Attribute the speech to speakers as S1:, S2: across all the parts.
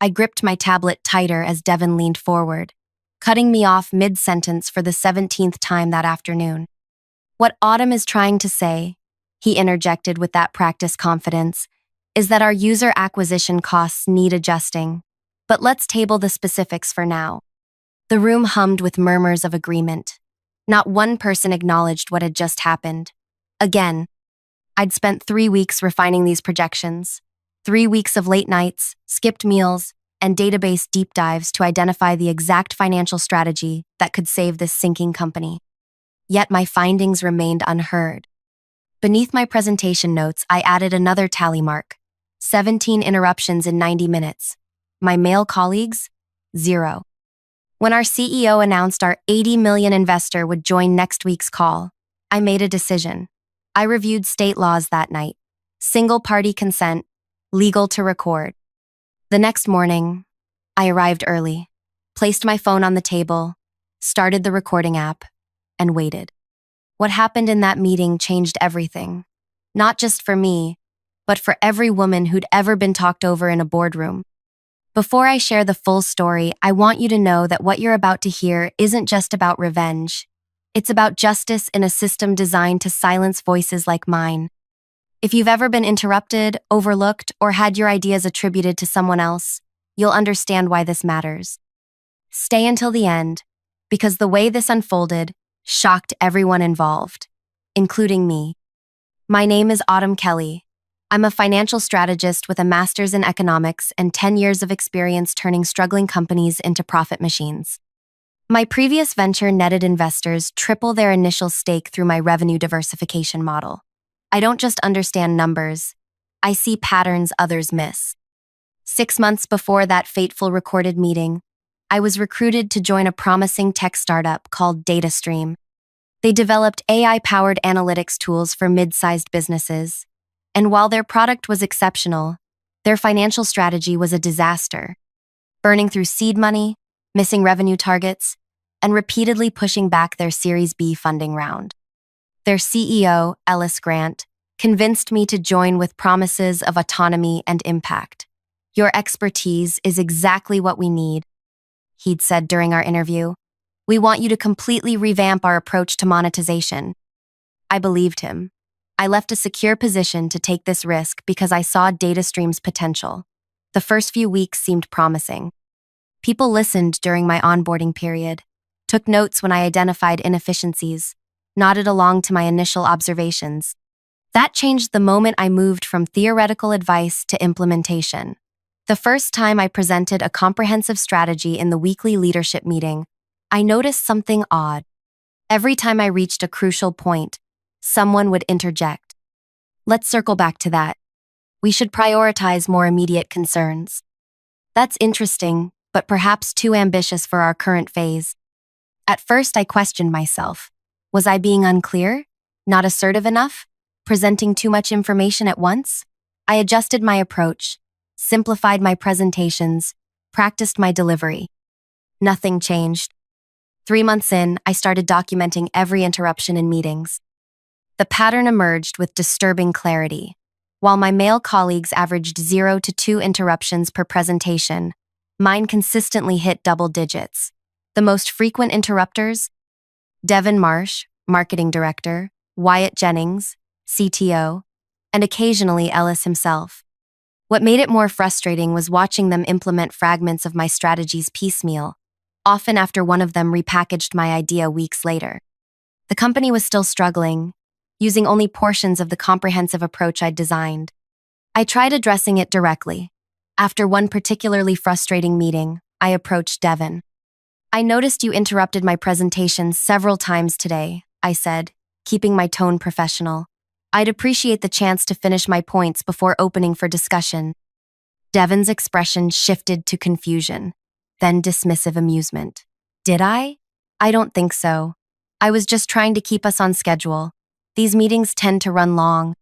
S1: I gripped my tablet tighter as Devin leaned forward, cutting me off mid-sentence for the 17th time that afternoon. What Autumn is trying to say, he interjected with that practice confidence, is that our user acquisition costs need adjusting. But let's table the specifics for now. The room hummed with murmurs of agreement. Not one person acknowledged what had just happened. Again, I'd spent 3 weeks refining these projections. 3 weeks of late nights, skipped meals, and database deep dives to identify the exact financial strategy that could save this sinking company. Yet my findings remained unheard. Beneath my presentation notes, I added another tally mark: 17 interruptions in 90 minutes. My male colleagues? 0. When our CEO announced our 80 million investor would join next week's call, I made a decision. I reviewed state laws that night. Single-party consent, legal to record. The next morning, I arrived early, placed my phone on the table, started the recording app, and waited. What happened in that meeting changed everything. Not just for me, but for every woman who'd ever been talked over in a boardroom. Before I share the full story, I want you to know that what you're about to hear isn't just about revenge. It's about justice in a system designed to silence voices like mine. If you've ever been interrupted, overlooked, or had your ideas attributed to someone else, you'll understand why this matters. Stay until the end, because the way this unfolded shocked everyone involved, including me. My name is Autumn Kelly. I'm a financial strategist with a master's in economics and 10 years of experience turning struggling companies into profit machines. My previous venture netted investors triple their initial stake through my revenue diversification model. I don't just understand numbers, I see patterns others miss. 6 months before that fateful recorded meeting, I was recruited to join a promising tech startup called DataStream. They developed AI-powered analytics tools for mid-sized businesses. And while their product was exceptional, their financial strategy was a disaster, burning through seed money, missing revenue targets, and repeatedly pushing back their Series B funding round. Their CEO, Ellis Grant, convinced me to join with promises of autonomy and impact. "Your expertise is exactly what we need," he'd said during our interview. "We want you to completely revamp our approach to monetization." I believed him. I left a secure position to take this risk because I saw DataStream's potential. The first few weeks seemed promising. People listened during my onboarding period, took notes when I identified inefficiencies, nodded along to my initial observations. That changed the moment I moved from theoretical advice to implementation. The first time I presented a comprehensive strategy in the weekly leadership meeting, I noticed something odd. Every time I reached a crucial point, someone would interject. "Let's circle back to that. We should prioritize more immediate concerns." That's interesting, but perhaps too ambitious for our current phase. At first, I questioned myself. Was I being unclear? Not assertive enough? Presenting too much information at once? I adjusted my approach, simplified my presentations, practiced my delivery. Nothing changed. 3 months in, I started documenting every interruption in meetings. The pattern emerged with disturbing clarity. While my male colleagues averaged 0 to 2 interruptions per presentation, mine consistently hit double digits. The most frequent interrupters? Devin Marsh, marketing director, Wyatt Jennings, CTO, and occasionally Ellis himself. What made it more frustrating was watching them implement fragments of my strategies piecemeal, often after one of them repackaged my idea weeks later. The company was still struggling, using only portions of the comprehensive approach I'd designed. I tried addressing it directly. After one particularly frustrating meeting, I approached Devin. "I noticed you interrupted my presentation several times today," I said, keeping my tone professional. "I'd appreciate the chance to finish my points before opening for discussion." Devin's expression shifted to confusion, then dismissive amusement. "Did I? I don't think so. I was just trying to keep us on schedule. These meetings tend to run long."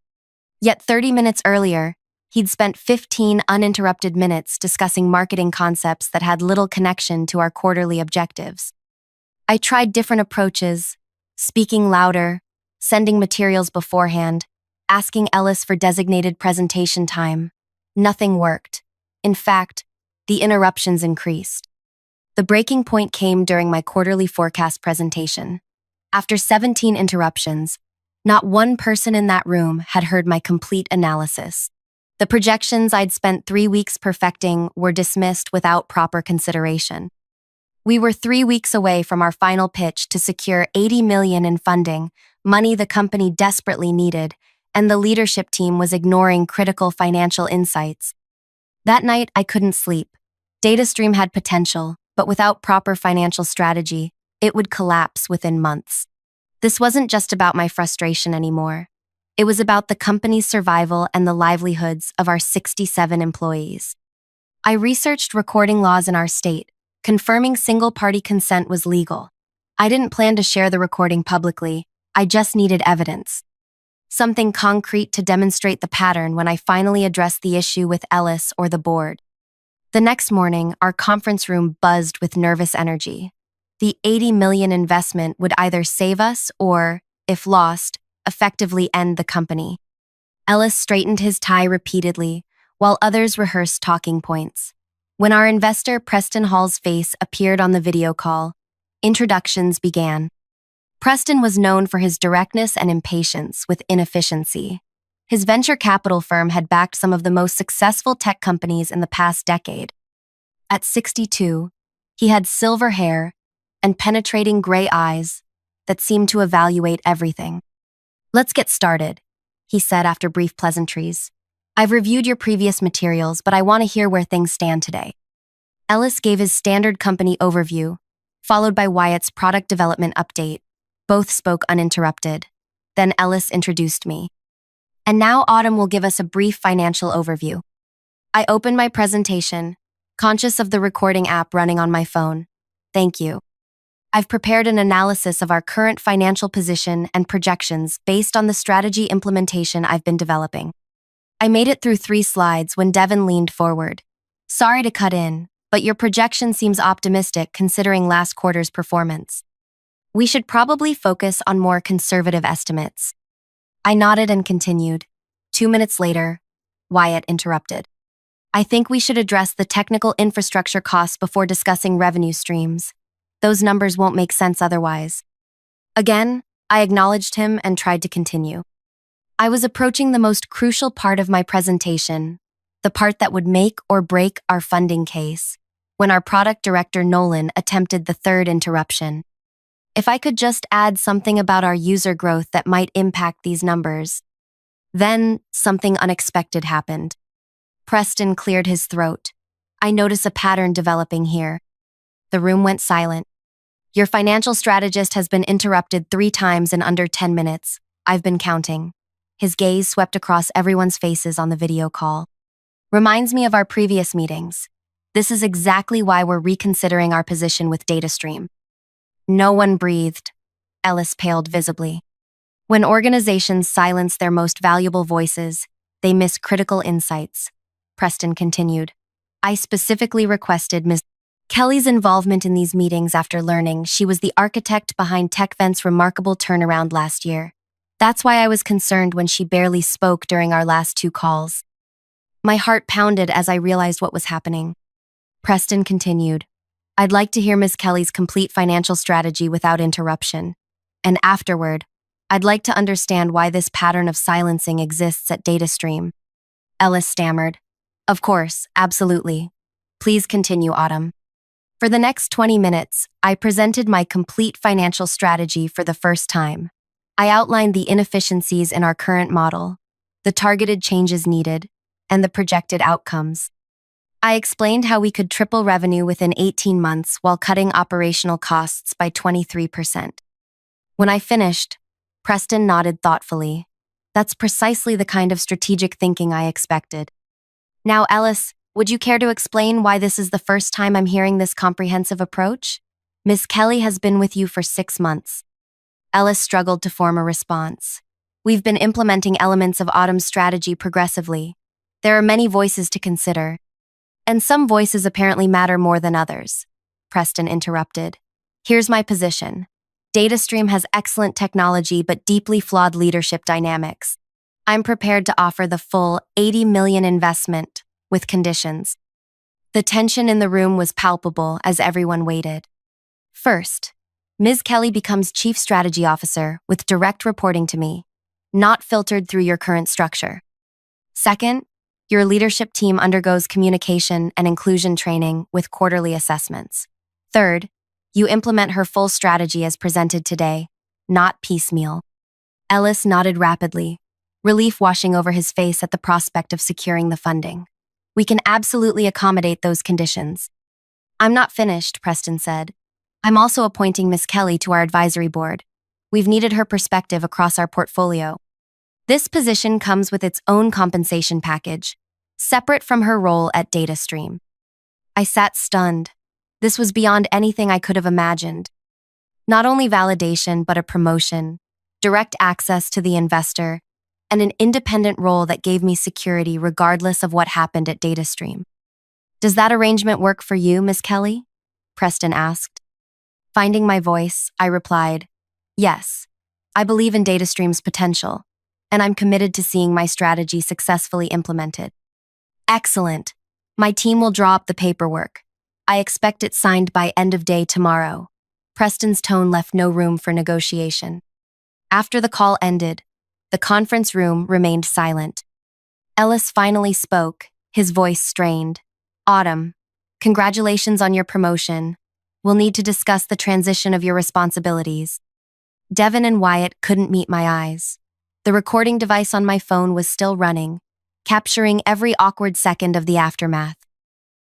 S1: Yet 30 minutes earlier, he'd spent 15 uninterrupted minutes discussing marketing concepts that had little connection to our quarterly objectives. I tried different approaches, speaking louder, sending materials beforehand, asking Ellis for designated presentation time. Nothing worked. In fact, the interruptions increased. The breaking point came during my quarterly forecast presentation. After 17 interruptions, not one person in that room had heard my complete analysis. The projections I'd spent 3 weeks perfecting were dismissed without proper consideration. We were 3 weeks away from our final pitch to secure $80 million in funding, money the company desperately needed, and the leadership team was ignoring critical financial insights. That night, I couldn't sleep. DataStream had potential, but without proper financial strategy, it would collapse within months. This wasn't just about my frustration anymore. It was about the company's survival and the livelihoods of our 67 employees. I researched recording laws in our state, confirming single-party consent was legal. I didn't plan to share the recording publicly, I just needed evidence. Something concrete to demonstrate the pattern when I finally addressed the issue with Ellis or the board. The next morning, our conference room buzzed with nervous energy. The $80 million investment would either save us or, if lost, effectively end the company. Ellis straightened his tie repeatedly, while others rehearsed talking points. When our investor Preston Hall's face appeared on the video call, introductions began. Preston was known for his directness and impatience with inefficiency. His venture capital firm had backed some of the most successful tech companies in the past decade. At 62, he had silver hair and penetrating gray eyes that seemed to evaluate everything. "Let's get started," he said after brief pleasantries. "I've reviewed your previous materials, but I want to hear where things stand today." Ellis gave his standard company overview, followed by Wyatt's product development update. Both spoke uninterrupted. Then Ellis introduced me. "And now Autumn will give us a brief financial overview." I opened my presentation, conscious of the recording app running on my phone. "Thank you. I've prepared an analysis of our current financial position and projections based on the strategy implementation I've been developing." I made it through 3 slides when Devin leaned forward. "Sorry to cut in, but your projection seems optimistic considering last quarter's performance. We should probably focus on more conservative estimates." I nodded and continued. 2 minutes later, Wyatt interrupted. "I think we should address the technical infrastructure costs before discussing revenue streams. Those numbers won't make sense otherwise." Again, I acknowledged him and tried to continue. I was approaching the most crucial part of my presentation, the part that would make or break our funding case, when our product director Nolan attempted the third interruption. If I could just add something about our user growth that might impact these numbers. Then, something unexpected happened. Preston cleared his throat. "I notice a pattern developing here." The room went silent. "Your financial strategist has been interrupted 3 times in under 10 minutes. I've been counting." His gaze swept across everyone's faces on the video call. "Reminds me of our previous meetings. This is exactly why we're reconsidering our position with DataStream." No one breathed. Ellis paled visibly. When organizations silence their most valuable voices, they miss critical insights. Preston continued. "I specifically requested Ms. Kelly's involvement in these meetings after learning she was the architect behind TechVent's remarkable turnaround last year. That's why I was concerned when she barely spoke during our last 2 calls." My heart pounded as I realized what was happening. Preston continued. "I'd like to hear Ms. Kelly's complete financial strategy without interruption. And afterward, I'd like to understand why this pattern of silencing exists at DataStream." Ellis stammered. "Of course, absolutely. Please continue, Autumn." For the next 20 minutes, I presented my complete financial strategy for the first time. I outlined the inefficiencies in our current model, the targeted changes needed, and the projected outcomes. I explained how we could triple revenue within 18 months while cutting operational costs by 23%. When I finished, Preston nodded thoughtfully. That's precisely the kind of strategic thinking I expected. "Now, Ellis, would you care to explain why this is the first time I'm hearing this comprehensive approach? Miss Kelly has been with you for 6 months. Ellis struggled to form a response. "We've been implementing elements of Autumn's strategy progressively. There are many voices to consider. And some voices apparently matter more than others," Preston interrupted. "Here's my position. DataStream has excellent technology but deeply flawed leadership dynamics. I'm prepared to offer the full $80 million investment with conditions." The tension in the room was palpable as everyone waited. First, Ms. Kelly becomes Chief Strategy Officer with direct reporting to me, not filtered through your current structure. Second, your leadership team undergoes communication and inclusion training with quarterly assessments. Third, you implement her full strategy as presented today, not piecemeal. Ellis nodded rapidly, relief washing over his face at the prospect of securing the funding. We can absolutely accommodate those conditions. I'm not finished, Preston said. I'm also appointing Miss Kelly to our advisory board. We've needed her perspective across our portfolio. This position comes with its own compensation package, separate from her role at DataStream. I sat stunned. This was beyond anything I could have imagined. Not only validation, but a promotion, direct access to the investor, and an independent role that gave me security regardless of what happened at DataStream. Does that arrangement work for you, Miss Kelly? Preston asked. Finding my voice, I replied, yes. I believe in DataStream's potential, and I'm committed to seeing my strategy successfully implemented. Excellent. My team will draw up the paperwork. I expect it signed by end of day tomorrow. Preston's tone left no room for negotiation. After the call ended, the conference room remained silent. Ellis finally spoke, his voice strained. Autumn, congratulations on your promotion. We'll need to discuss the transition of your responsibilities. Devin and Wyatt couldn't meet my eyes. The recording device on my phone was still running, capturing every awkward second of the aftermath.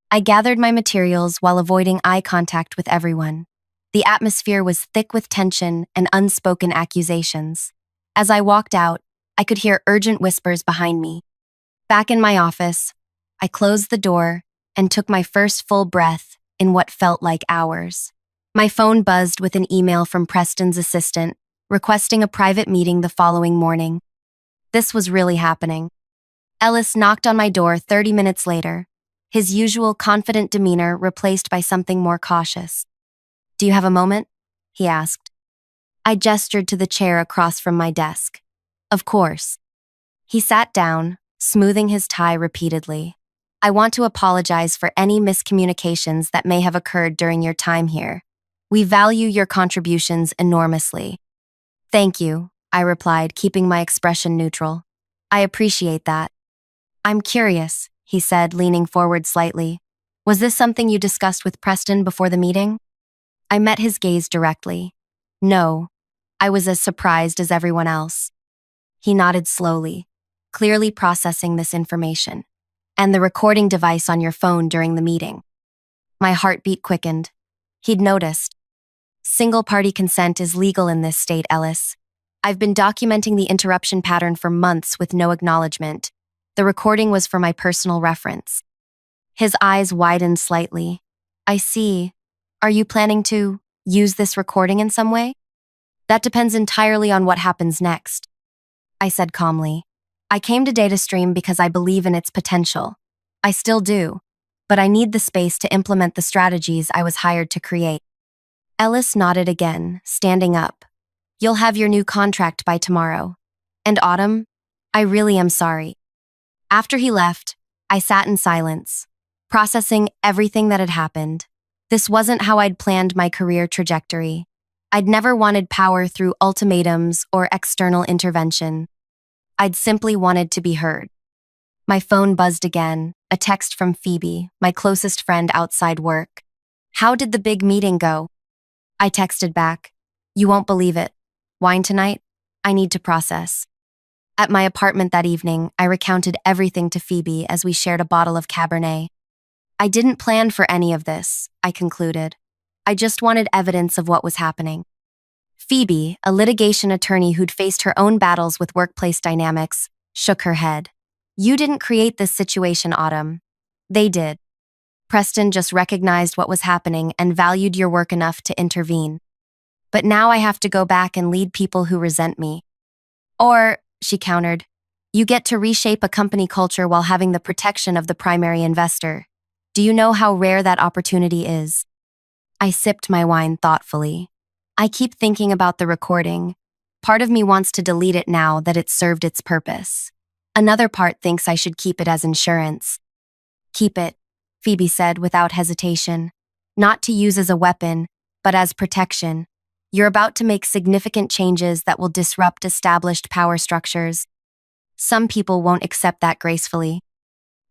S1: I gathered my materials while avoiding eye contact with everyone. The atmosphere was thick with tension and unspoken accusations. As I walked out, I could hear urgent whispers behind me. Back in my office, I closed the door and took my first full breath in what felt like hours. My phone buzzed with an email from Preston's assistant, requesting a private meeting the following morning. This was really happening. Ellis knocked on my door 30 minutes later, his usual confident demeanor replaced by something more cautious. Do you have a moment? He asked. I gestured to the chair across from my desk. Of course. He sat down, smoothing his tie repeatedly. I want to apologize for any miscommunications that may have occurred during your time here. We value your contributions enormously. Thank you, I replied, keeping my expression neutral. I appreciate that. I'm curious, he said, leaning forward slightly. Was this something you discussed with Preston before the meeting? I met his gaze directly. No, I was as surprised as everyone else. He nodded slowly, clearly processing this information. And the recording device on your phone during the meeting. My heartbeat quickened. He'd noticed. Single-party consent is legal in this state, Ellis. I've been documenting the interruption pattern for months with no acknowledgement. The recording was for my personal reference. His eyes widened slightly. I see. Are you planning to use this recording in some way? That depends entirely on what happens next. I said calmly. I came to DataStream because I believe in its potential. I still do, but I need the space to implement the strategies I was hired to create. Ellis nodded again, standing up. You'll have your new contract by tomorrow. And Autumn, I really am sorry. After he left, I sat in silence, processing everything that had happened. This wasn't how I'd planned my career trajectory. I'd never wanted power through ultimatums or external intervention. I'd simply wanted to be heard. My phone buzzed again, a text from Phoebe, my closest friend outside work. How did the big meeting go? I texted back. You won't believe it. Wine tonight? I need to process. At my apartment that evening, I recounted everything to Phoebe as we shared a bottle of Cabernet. I didn't plan for any of this, I concluded. I just wanted evidence of what was happening. Phoebe, a litigation attorney who'd faced her own battles with workplace dynamics, shook her head. You didn't create this situation, Autumn. They did. Preston just recognized what was happening and valued your work enough to intervene. But now I have to go back and lead people who resent me. Or, she countered, you get to reshape a company culture while having the protection of the primary investor. Do you know how rare that opportunity is? I sipped my wine thoughtfully. I keep thinking about the recording. Part of me wants to delete it now that it's served its purpose. Another part thinks I should keep it as insurance. Keep it, Phoebe said without hesitation. Not to use as a weapon, but as protection. You're about to make significant changes that will disrupt established power structures. Some people won't accept that gracefully.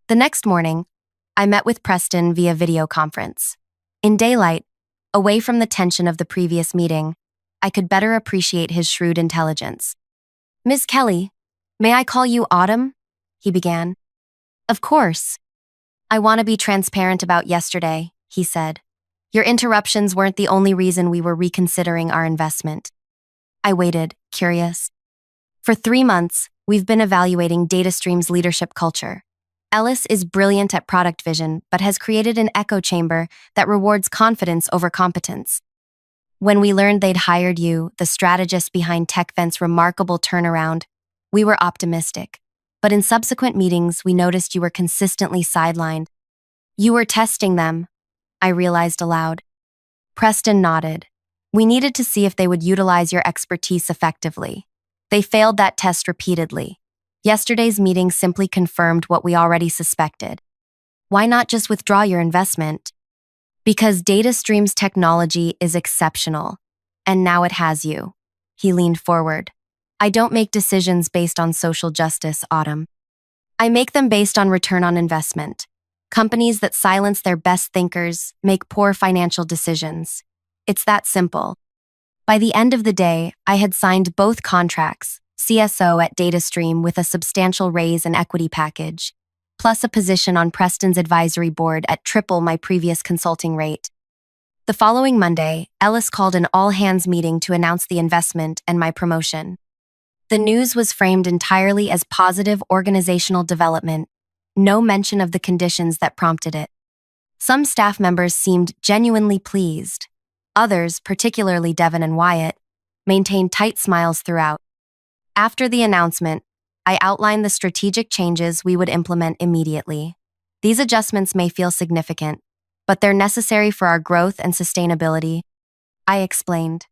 S1: The next morning, I met with Preston via video conference. In daylight, away from the tension of the previous meeting, I could better appreciate his shrewd intelligence. "Ms. Kelly, may I call you Autumn?" he began. "Of course. I want to be transparent about yesterday," he said. "Your interruptions weren't the only reason we were reconsidering our investment." I waited, curious. "For 3 months, we've been evaluating DataStream's leadership culture. Ellis is brilliant at product vision, but has created an echo chamber that rewards confidence over competence. When we learned they'd hired you, the strategist behind TechVent's remarkable turnaround, we were optimistic. But in subsequent meetings, we noticed you were consistently sidelined. You were testing them," I realized aloud. Preston nodded. "We needed to see if they would utilize your expertise effectively. They failed that test repeatedly. Yesterday's meeting simply confirmed what we already suspected. Why not just withdraw your investment?" "Because DataStream's technology is exceptional, and now it has you." He leaned forward. "I don't make decisions based on social justice, Autumn. I make them based on return on investment. Companies that silence their best thinkers make poor financial decisions. It's that simple." By the end of the day, I had signed both contracts, CSO at DataStream with a substantial raise and equity package, plus a position on Preston's advisory board at triple my previous consulting rate. The following Monday, Ellis called an all-hands meeting to announce the investment and my promotion. The news was framed entirely as positive organizational development, no mention of the conditions that prompted it. Some staff members seemed genuinely pleased. Others, particularly Devin and Wyatt, maintained tight smiles throughout. After the announcement, I outlined the strategic changes we would implement immediately. "These adjustments may feel significant, but they're necessary for our growth and sustainability," I explained.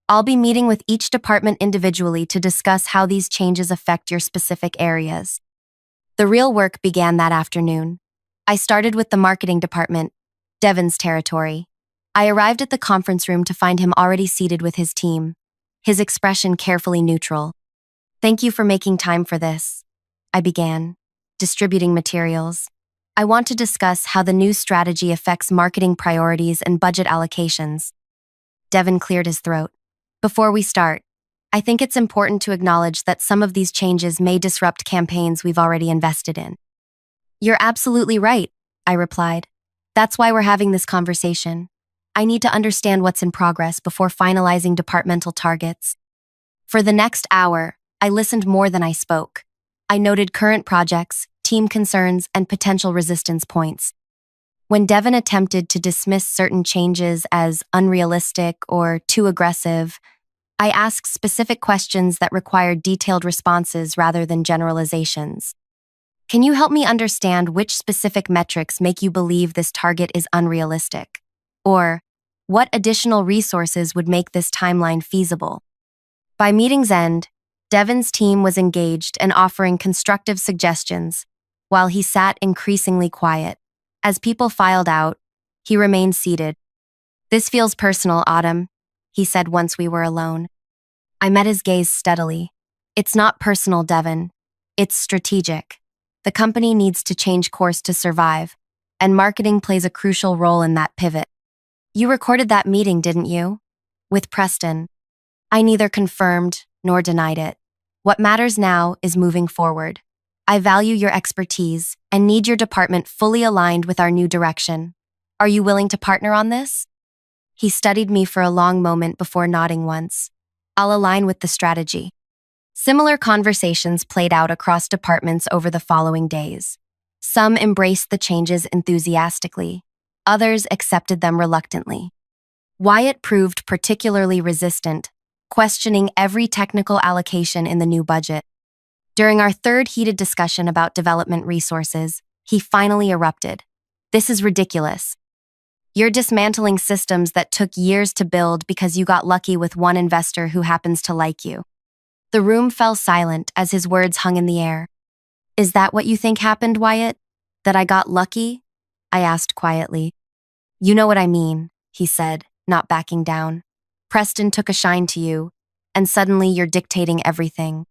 S1: "I'll be meeting with each department individually to discuss how these changes affect your specific areas." The real work began that afternoon. I started with the marketing department, Devin's territory. I arrived at the conference room to find him already seated with his team, his expression carefully neutral. "Thank you for making time for this," I began, distributing materials. "I want to discuss how the new strategy affects marketing priorities and budget allocations." Devin cleared his throat. "Before we start, I think it's important to acknowledge that some of these changes may disrupt campaigns we've already invested in." "You're absolutely right," I replied. "That's why we're having this conversation. I need to understand what's in progress before finalizing departmental targets." For the next hour, I listened more than I spoke. I noted current projects, team concerns, and potential resistance points. When Devin attempted to dismiss certain changes as unrealistic or too aggressive, I asked specific questions that required detailed responses rather than generalizations. "Can you help me understand which specific metrics make you believe this target is unrealistic? Or, what additional resources would make this timeline feasible?" By meeting's end, Devin's team was engaged and offering constructive suggestions, while he sat increasingly quiet. As people filed out, he remained seated. "This feels personal, Autumn," he said once we were alone. I met his gaze steadily. "It's not personal, Devin. It's strategic. The company needs to change course to survive, and marketing plays a crucial role in that pivot." "You recorded that meeting, didn't you?" "With Preston." I neither confirmed nor denied it. "What matters now is moving forward. I value your expertise and need your department fully aligned with our new direction. Are you willing to partner on this?" He studied me for a long moment before nodding once. "I'll align with the strategy." Similar conversations played out across departments over the following days. Some embraced the changes enthusiastically. Others accepted them reluctantly. Wyatt proved particularly resistant, questioning every technical allocation in the new budget. During our third heated discussion about development resources, he finally erupted. "This is ridiculous. You're dismantling systems that took years to build because you got lucky with one investor who happens to like you." The room fell silent as his words hung in the air. "Is that what you think happened, Wyatt? That I got lucky?" I asked quietly. You know what I mean, he said, not backing down. Preston took a shine to you, and suddenly you're dictating everything.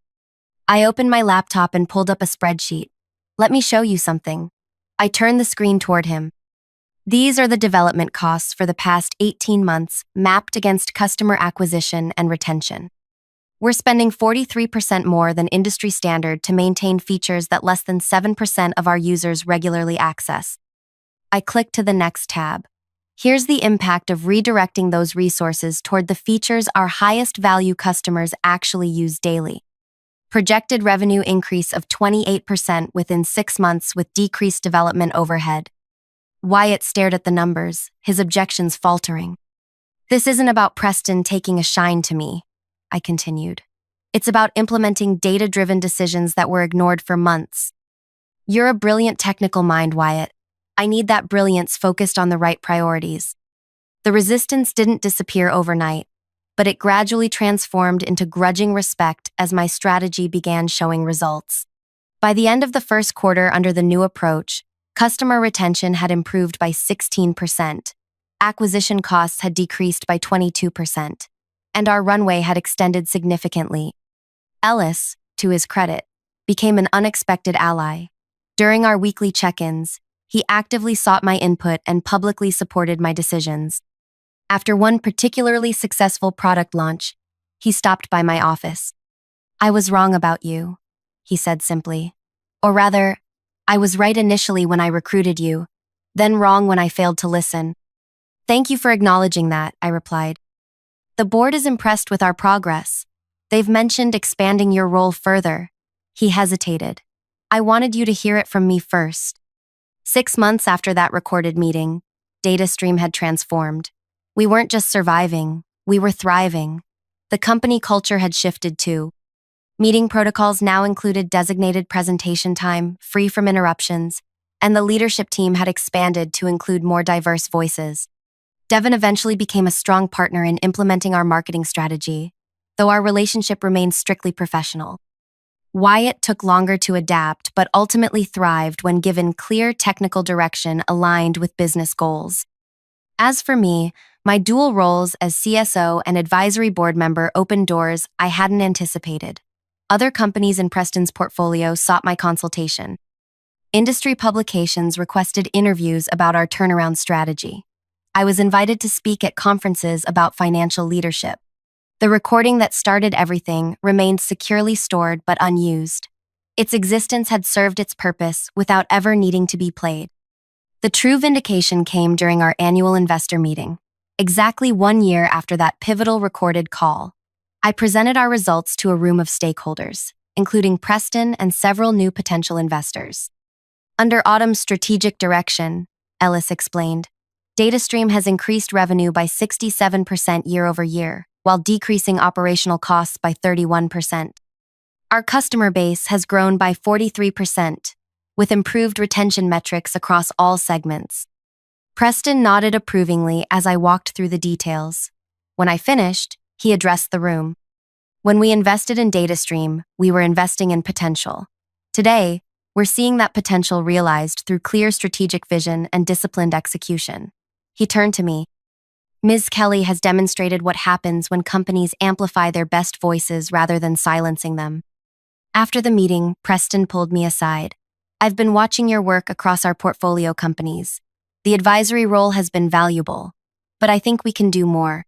S1: I opened my laptop and pulled up a spreadsheet. Let me show you something. I turned the screen toward him. These are the development costs for the past 18 months mapped against customer acquisition and retention. We're spending 43% more than industry standard to maintain features that less than 7% of our users regularly access. I clicked to the next tab. Here's the impact of redirecting those resources toward the features our highest value customers actually use daily. Projected revenue increase of 28% within 6 months with decreased development overhead. Wyatt stared at the numbers, his objections faltering. This isn't about Preston taking a shine to me, I continued. It's about implementing data-driven decisions that were ignored for months. You're a brilliant technical mind, Wyatt. I need that brilliance focused on the right priorities. The resistance didn't disappear overnight, but it gradually transformed into grudging respect as my strategy began showing results. By the end of the first quarter under the new approach, customer retention had improved by 16%, acquisition costs had decreased by 22%, and our runway had extended significantly. Ellis, to his credit, became an unexpected ally. During our weekly check-ins, he actively sought my input and publicly supported my decisions. After one particularly successful product launch, he stopped by my office. I was wrong about you, he said simply. Or rather, I was right initially when I recruited you, then wrong when I failed to listen. Thank you for acknowledging that, I replied. The board is impressed with our progress. They've mentioned expanding your role further. He hesitated. I wanted you to hear it from me first. 6 months after that recorded meeting, DataStream had transformed. We weren't just surviving, we were thriving. The company culture had shifted too. Meeting protocols now included designated presentation time, free from interruptions, and the leadership team had expanded to include more diverse voices. Devin eventually became a strong partner in implementing our marketing strategy, though our relationship remained strictly professional. Wyatt took longer to adapt, but ultimately thrived when given clear technical direction aligned with business goals. As for me, my dual roles as CSO and advisory board member opened doors I hadn't anticipated. Other companies in Preston's portfolio sought my consultation. Industry publications requested interviews about our turnaround strategy. I was invited to speak at conferences about financial leadership. The recording that started everything remained securely stored but unused. Its existence had served its purpose without ever needing to be played. The true vindication came during our annual investor meeting, exactly 1 year after that pivotal recorded call. I presented our results to a room of stakeholders, including Preston and several new potential investors. Under Autumn's strategic direction, Ellis explained, DataStream has increased revenue by 67% year over year, while decreasing operational costs by 31%. Our customer base has grown by 43%, with improved retention metrics across all segments. Preston nodded approvingly as I walked through the details. When I finished, he addressed the room. When we invested in DataStream, we were investing in potential. Today, we're seeing that potential realized through clear strategic vision and disciplined execution. He turned to me. Ms. Kelly has demonstrated what happens when companies amplify their best voices rather than silencing them. After the meeting, Preston pulled me aside. I've been watching your work across our portfolio companies. The advisory role has been valuable, but I think we can do more.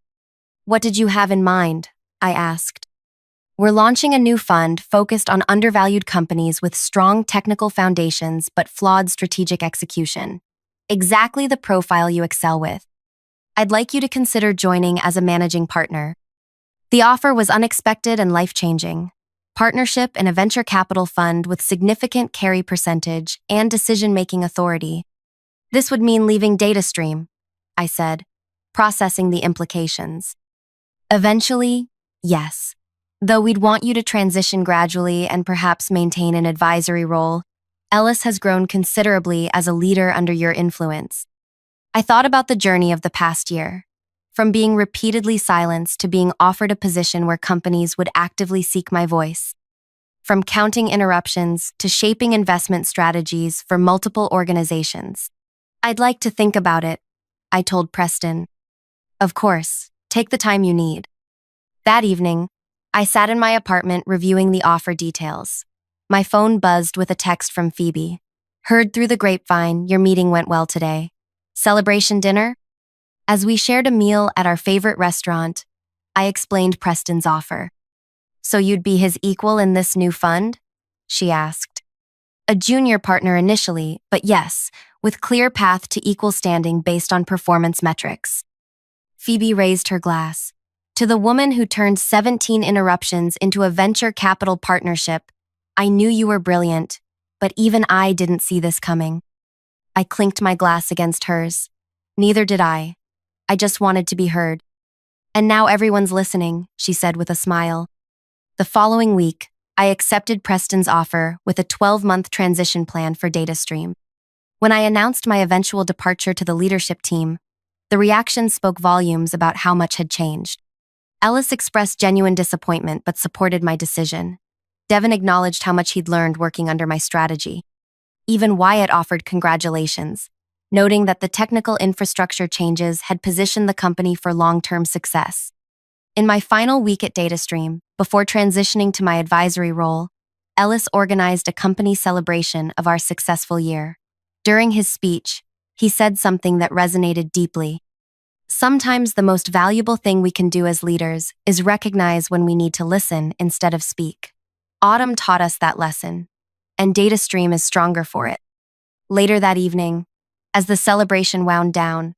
S1: What did you have in mind? I asked. We're launching a new fund focused on undervalued companies with strong technical foundations but flawed strategic execution. Exactly the profile you excel with. I'd like you to consider joining as a managing partner. The offer was unexpected and life-changing. Partnership in a venture capital fund with significant carry percentage and decision-making authority. This would mean leaving DataStream, I said, processing the implications. Eventually, yes. Though we'd want you to transition gradually and perhaps maintain an advisory role, Ellis has grown considerably as a leader under your influence. I thought about the journey of the past year, from being repeatedly silenced to being offered a position where companies would actively seek my voice, from counting interruptions to shaping investment strategies for multiple organizations. I'd like to think about it, I told Preston. Of course, take the time you need. That evening, I sat in my apartment reviewing the offer details. My phone buzzed with a text from Phoebe. Heard through the grapevine, your meeting went well today. Celebration dinner? As we shared a meal at our favorite restaurant, I explained Preston's offer. So you'd be his equal in this new fund? She asked. A junior partner initially, but yes, with clear path to equal standing based on performance metrics. Phoebe raised her glass. To the woman who turned 17 interruptions into a venture capital partnership, I knew you were brilliant, but even I didn't see this coming. I clinked my glass against hers. Neither did I. I just wanted to be heard. And now everyone's listening, she said with a smile. The following week, I accepted Preston's offer with a 12-month transition plan for DataStream. When I announced my eventual departure to the leadership team, the reaction spoke volumes about how much had changed. Ellis expressed genuine disappointment but supported my decision. Devin acknowledged how much he'd learned working under my strategy. Even Wyatt offered congratulations, noting that the technical infrastructure changes had positioned the company for long-term success. In my final week at DataStream, before transitioning to my advisory role, Ellis organized a company celebration of our successful year. During his speech, he said something that resonated deeply. Sometimes the most valuable thing we can do as leaders is recognize when we need to listen instead of speak. Autumn taught us that lesson, and DataStream is stronger for it. Later that evening, as the celebration wound down,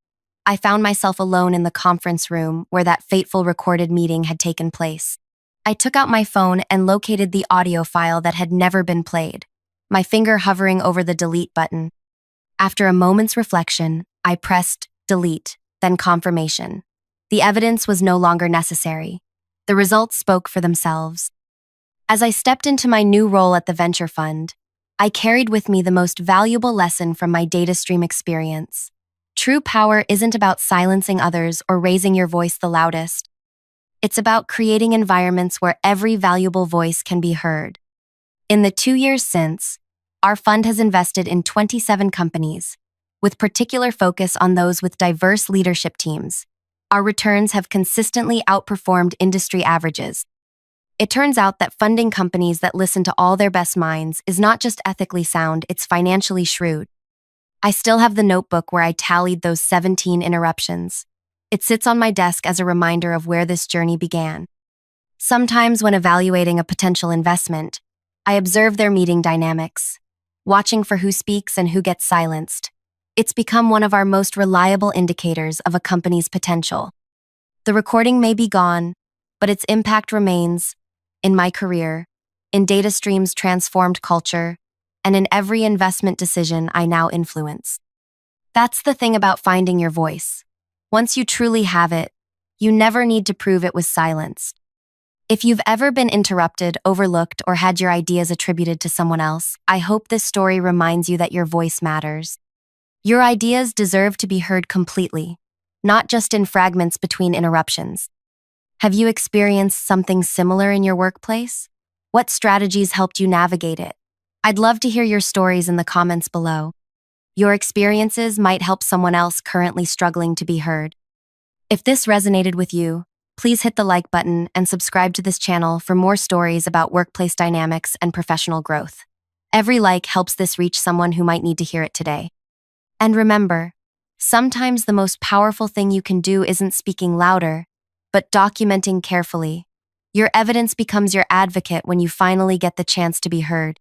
S1: I found myself alone in the conference room where that fateful recorded meeting had taken place. I took out my phone and located the audio file that had never been played, my finger hovering over the delete button. After a moment's reflection, I pressed delete, then confirmation. The evidence was no longer necessary. The results spoke for themselves. As I stepped into my new role at the venture fund, I carried with me the most valuable lesson from my DataStream experience. True power isn't about silencing others or raising your voice the loudest. It's about creating environments where every valuable voice can be heard. In the 2 years since, our fund has invested in 27 companies, with particular focus on those with diverse leadership teams. Our returns have consistently outperformed industry averages. It turns out that funding companies that listen to all their best minds is not just ethically sound, it's financially shrewd. I still have the notebook where I tallied those 17 interruptions. It sits on my desk as a reminder of where this journey began. Sometimes when evaluating a potential investment, I observe their meeting dynamics, watching for who speaks and who gets silenced. It's become one of our most reliable indicators of a company's potential. The recording may be gone, but its impact remains in my career, in DataStream's transformed culture, and in every investment decision I now influence. That's the thing about finding your voice. Once you truly have it, you never need to prove it was silenced. If you've ever been interrupted, overlooked, or had your ideas attributed to someone else, I hope this story reminds you that your voice matters. Your ideas deserve to be heard completely, not just in fragments between interruptions. Have you experienced something similar in your workplace? What strategies helped you navigate it? I'd love to hear your stories in the comments below. Your experiences might help someone else currently struggling to be heard. If this resonated with you, please hit the like button and subscribe to this channel for more stories about workplace dynamics and professional growth. Every like helps this reach someone who might need to hear it today. And remember, sometimes the most powerful thing you can do isn't speaking louder, but documenting carefully. Your evidence becomes your advocate when you finally get the chance to be heard.